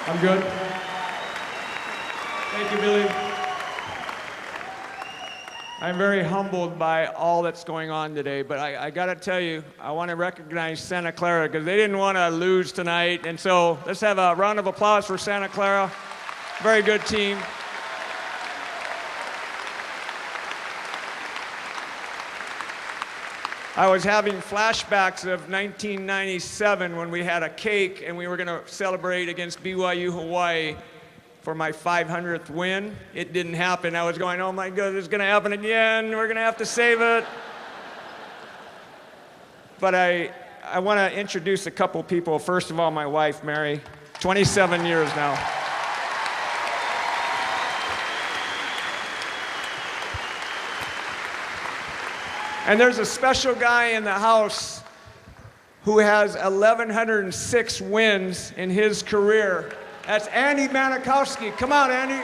I'm good. Thank you, Billy. I'm very humbled by all that's going on today, but I gotta tell you, I want to recognize Santa Clara because they didn't want to lose tonight, and so let's have a round of applause for Santa Clara. Very good team. I was having flashbacks of 1997 when we had a cake and we were going to celebrate against BYU Hawaii for my 500th win. It didn't happen. I was going, oh my God, it's going to happen again. We're going to have to save it. But I want to introduce a couple people. First of all, my wife, Mary, 27 years now. And there's a special guy in the house who has 1,106 wins in his career. That's Andy Manikowski. Come on, Andy.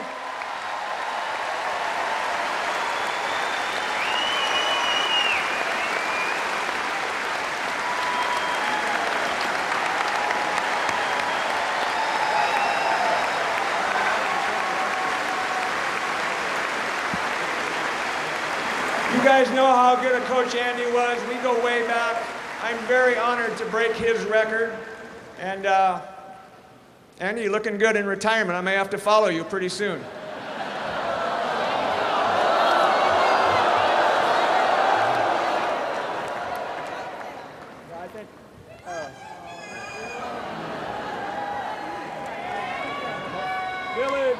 You guys know how good a coach Andy was. We go way back. I'm very honored to break his record. And Andy, you're looking good in retirement. I may have to follow you pretty soon.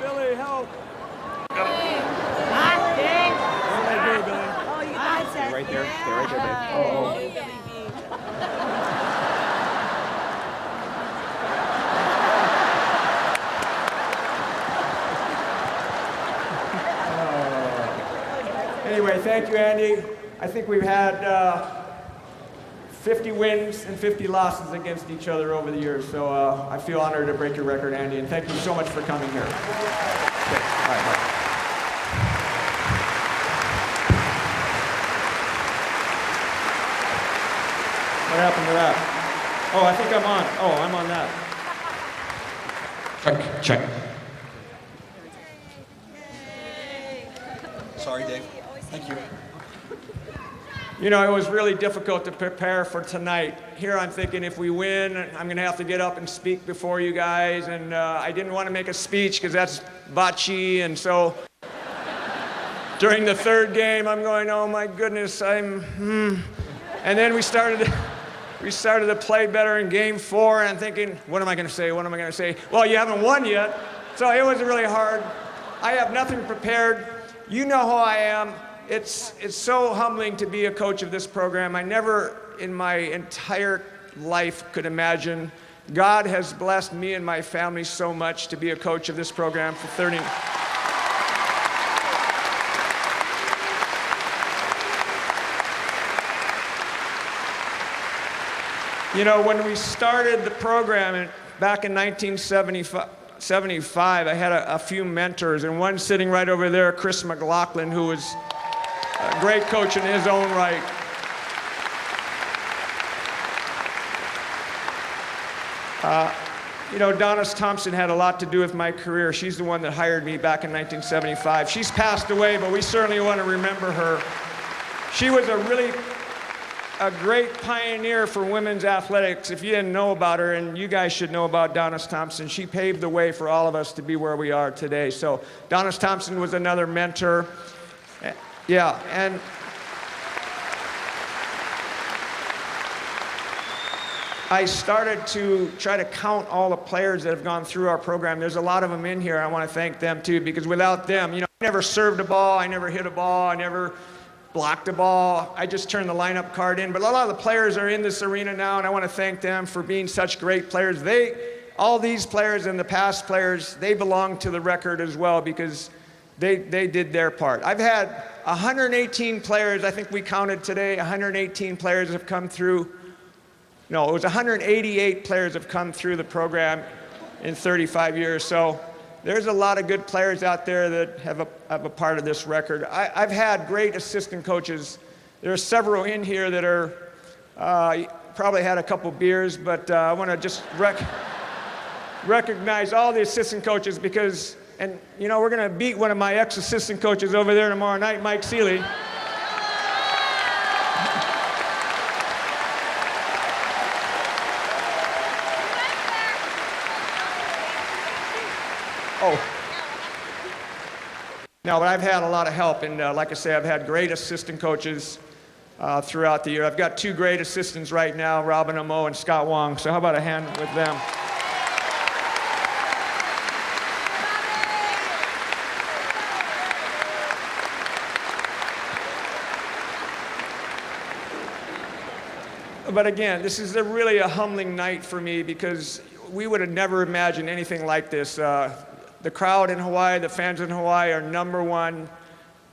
Billy, help. Right there. Stay right there, babe. Anyway, thank you, Andy. I think we've had 50 wins and 50 losses against each other over the years, so I feel honored to break your record, Andy, and thank you so much for coming here. Okay. All right, bye. What happened to that? Oh, I think I'm on. Oh, I'm on that. Check. Sorry, Dave. Thank you. You know, it was really difficult to prepare for tonight. Here I'm thinking if we win, I'm going to have to get up and speak before you guys, and I didn't want to make a speech because that's bocce, and so during the third game, I'm going, oh my goodness, and then we started to play better in game 4, and I'm thinking, what am I going to say? What am I going to say? Well, you haven't won yet, so it was really hard. I have nothing prepared. You know who I am. It's so humbling to be a coach of this program. I never in my entire life could imagine. God has blessed me and my family so much to be a coach of this program for 30. You know, when we started the program back in 1975, I had a few mentors, and one sitting right over there, Chris McLaughlin, who was a great coach in his own right. You know, Donis Thompson had a lot to do with my career. She's the one that hired me back in 1975. She's passed away, but we certainly want to remember her. She was a great pioneer for women's athletics. If you didn't know about her, and you guys should know about Donis Thompson, she paved the way for all of us to be where we are today. So Donis Thompson was another mentor. Yeah, and I started to try to count all the players that have gone through our program. There's a lot of them in here. I want to thank them too, because without them, you know, I never served a ball, I never hit a ball, I never blocked a ball. I just turned the lineup card in. But a lot of the players are in this arena now, and I want to thank them for being such great players. All these players and the past players, they belong to the record as well, because they did their part. I've had 118 players, I think we counted today, 118 players have come through. No, it was 188 players have come through the program in 35 years. So there's a lot of good players out there that have a part of this record. I've had great assistant coaches. There are several in here that are probably had a couple beers, but I want to just recognize all the assistant coaches because, and you know, we're going to beat one of my ex-assistant coaches over there tomorrow night, Mike Seeley. Oh. No, but I've had a lot of help, and like I say, I've had great assistant coaches throughout the year. I've got 2 great assistants right now, Robin Amo and Scott Wong, so how about a hand with them? But again, this is really a humbling night for me because we would have never imagined anything like this. The crowd in Hawaii, the fans in Hawaii are #1.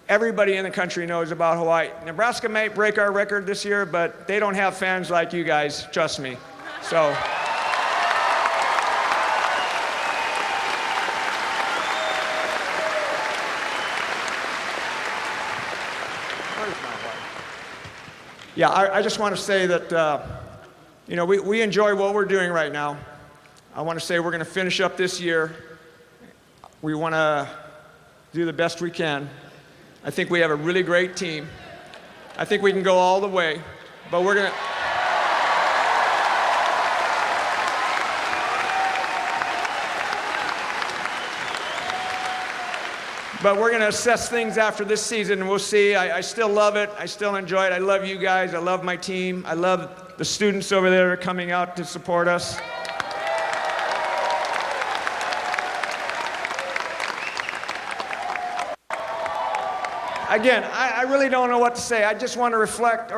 Everybody in the country knows about Hawaii. Nebraska might break our record this year, but they don't have fans like you guys, trust me. So. Yeah, I just want to say that, you know, we enjoy what we're doing right now. I want to say we're going to finish up this year. We want to do the best we can. I think we have a really great team. I think we can go all the way, but we're going to... But we're going to assess things after this season, and we'll see. I still love it. I still enjoy it. I love you guys. I love my team. I love the students over there that are coming out to support us. Again, I really don't know what to say. I just want to reflect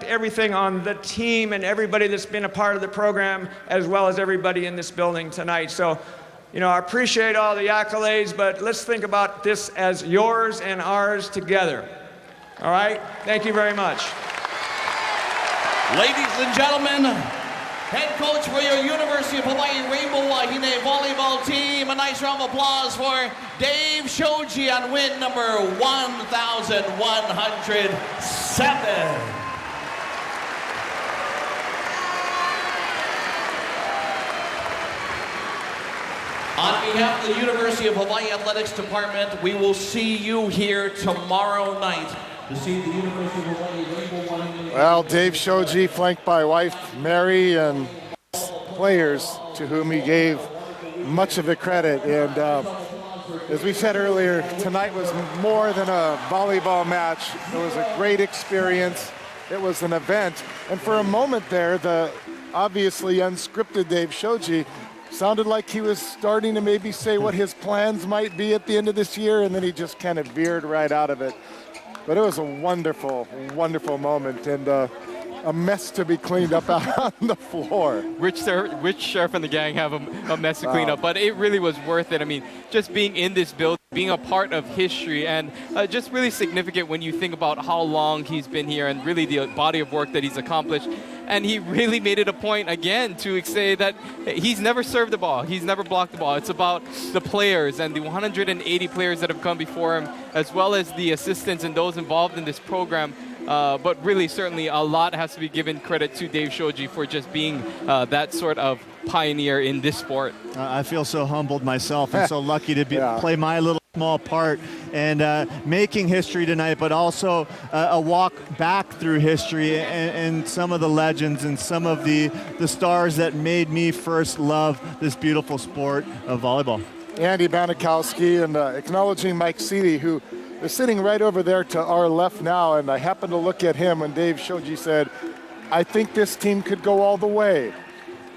everything on the team and everybody that's been a part of the program, as well as everybody in this building tonight. So, you know, I appreciate all the accolades, but let's think about this as yours and ours together. All right? Thank you very much. Ladies and gentlemen, head coach for your University of Hawaii Rainbow Wahine Volleyball team, a nice round of applause for Dave Shoji on win number 1,107. On behalf of the University of Hawaii Athletics Department, we will see you here tomorrow night to see the University of Hawaii Rainbow Wahine. Well, Dave Shoji, flanked by wife Mary and players to whom he gave much of the credit. And as we said earlier, tonight was more than a volleyball match. It was a great experience. It was an event. And for a moment there, the obviously unscripted Dave Shoji sounded like he was starting to maybe say what his plans might be at the end of this year, and then he just kind of veered right out of it. But it was a wonderful, wonderful moment, and a mess to be cleaned up out on the floor. Rich Sheriff and the gang have a mess to clean up, but it really was worth it. I mean, just being in this building, being a part of history, and just really significant when you think about how long he's been here and really the body of work that he's accomplished. And he really made it a point, again, to say that he's never served the ball. He's never blocked the ball. It's about the players and the 180 players that have come before him, as well as the assistants and those involved in this program. But really, certainly, a lot has to be given credit to Dave Shoji for just being that sort of pioneer in this sport. I feel so humbled myself and so lucky to play my little small part and making history tonight, but also a walk back through history and some of the legends and some of the stars that made me first love this beautiful sport of volleyball. Andy Banikowski, and acknowledging Mike Seeley, who is sitting right over there to our left now, and I happened to look at him when Dave Shoji said, "I think this team could go all the way."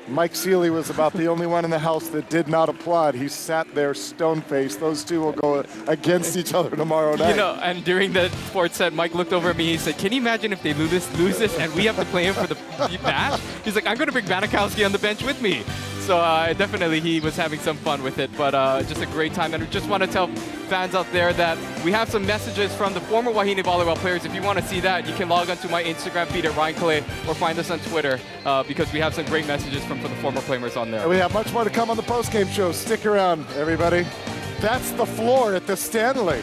Mike Seeley was about the only one in the house that did not applaud. He sat there stone-faced. Those two will go against each other tomorrow night. You know, and during the sports set, Mike looked over at me. He said, "Can you imagine if they lose this and we have to play him for the match?" He's like, "I'm going to bring Banikowski on the bench with me." So definitely he was having some fun with it, but just a great time. And we just want to tell fans out there that we have some messages from the former Wahine Volleyball players. If you want to see that, you can log on to my Instagram feed at Ryan Clay or find us on Twitter because we have some great messages from the former players on there. And we have much more to come on the postgame show. Stick around, everybody. That's the floor at the Stanley.